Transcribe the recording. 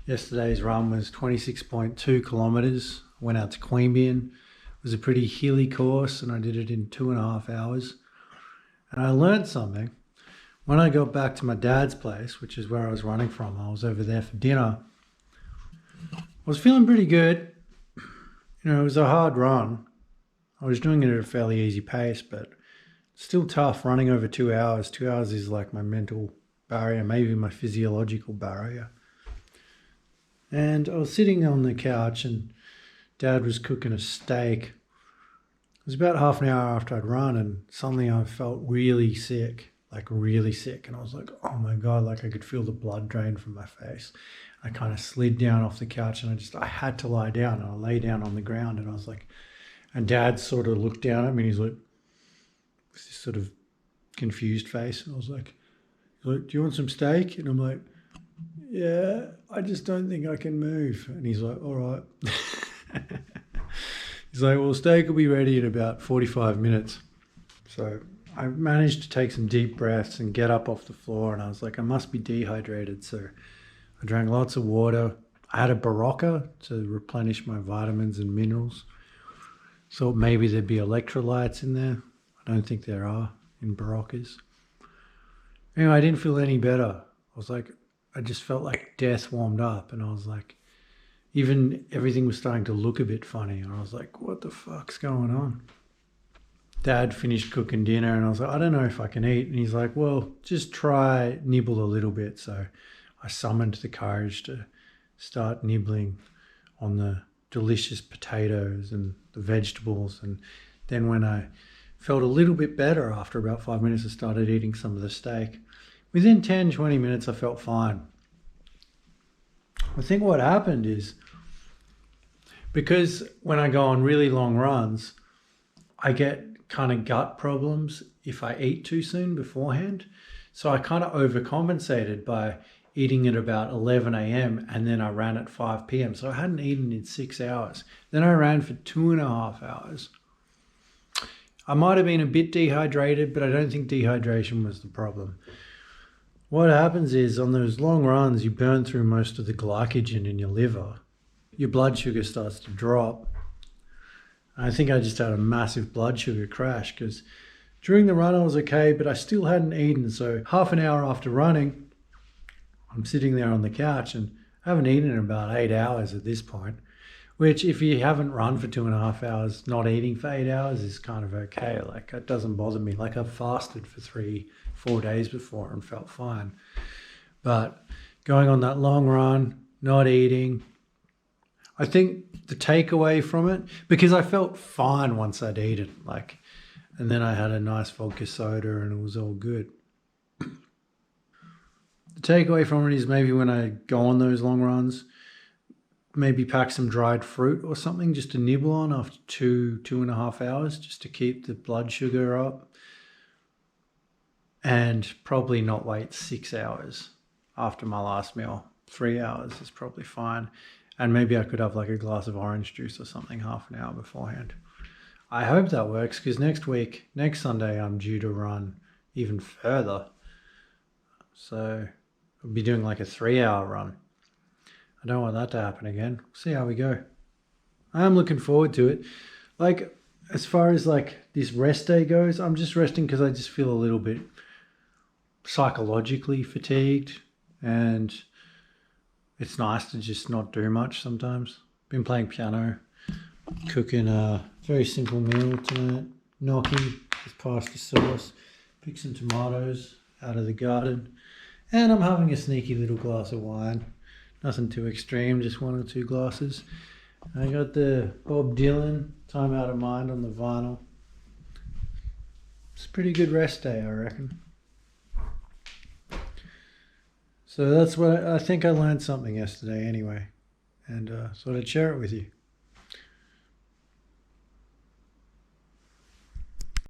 Yesterday's run was 26.2 kilometres. Went out to Queanbeyan. It was a pretty hilly course and I did it in 2.5 hours. And I learned something. When I got back to my dad's place, which is where I was running from, I was over there for dinner. I was feeling pretty good. It was a hard run. I was doing it at a fairly easy pace, but still tough running over 2 hours. 2 hours is like my mental barrier, maybe my physiological barrier. And I was sitting on the couch and Dad was cooking a steak. It was about half an hour after I'd run and suddenly I felt really sick, like really sick. And I was like, oh my God, like I could feel the blood drain from my face. I kind of slid down off the couch and I had to lie down, and I lay down on the ground and I was like, and Dad sort of looked down at me and he's like, with this sort of confused face. And I was like, do you want some steak? And I'm like, yeah, I just don't think I can move. And he's like, all right. He's like, well, steak will be ready in about 45 minutes. So I managed to take some deep breaths and get up off the floor. And I was like, I must be dehydrated. So I drank lots of water. I had a Barocca to replenish my vitamins and minerals. Thought maybe there'd be electrolytes in there. I don't think there are in Baroccas. Anyway, I didn't feel any better. I just felt like death warmed up, and I was like, even everything was starting to look a bit funny. And I was like, what the fuck's going on? Dad finished cooking dinner and I was like, I don't know if I can eat. And he's like, well, just try nibble a little bit. So I summoned the courage to start nibbling on the delicious potatoes and the vegetables. And then when I felt a little bit better after about 5 minutes, I started eating some of the steak. Within 10, 20 minutes, I felt fine. I think what happened is, because when I go on really long runs, I get kind of gut problems if I eat too soon beforehand. So I kind of overcompensated by eating at about 11 a.m. and then I ran at 5 p.m. So I hadn't eaten in 6 hours. Then I ran for 2.5 hours. I might have been a bit dehydrated, but I don't think dehydration was the problem. What happens is on those long runs, you burn through most of the glycogen in your liver. Your blood sugar starts to drop. I think I just had a massive blood sugar crash because during the run I was okay, but I still hadn't eaten. So half an hour after running, I'm sitting there on the couch and I haven't eaten in about 8 hours at this point, which if you haven't run for 2.5 hours, not eating for 8 hours is kind of okay. Like it doesn't bother me. Like I've fasted for 3-4 days before and felt fine. But going on that long run, not eating, I think the takeaway from it, because I felt fine once I'd eaten, and then I had a nice vodka soda and it was all good. The takeaway from it is maybe when I go on those long runs, maybe pack some dried fruit or something just to nibble on after 2.5 hours, just to keep the blood sugar up. And probably not wait 6 hours after my last meal. 3 hours is probably fine. And maybe I could have like a glass of orange juice or something half an hour beforehand. I hope that works because next Sunday, I'm due to run even further. So I'll be doing like a 3-hour run. I don't want that to happen again. See how we go. I am looking forward to it. Like, as far as like this rest day goes, I'm just resting because I just feel a little bit psychologically fatigued, and it's nice to just not do much sometimes. Been playing piano, cooking a very simple meal tonight. Gnocchi with pasta sauce, pick some tomatoes out of the garden, and I'm having a sneaky little glass of wine. Nothing too extreme, just 1 or 2 glasses. I got the Bob Dylan, Time Out of Mind on the vinyl. It's a pretty good rest day, I reckon. So that's what I think. I learned something yesterday anyway, and thought I'd share it with you.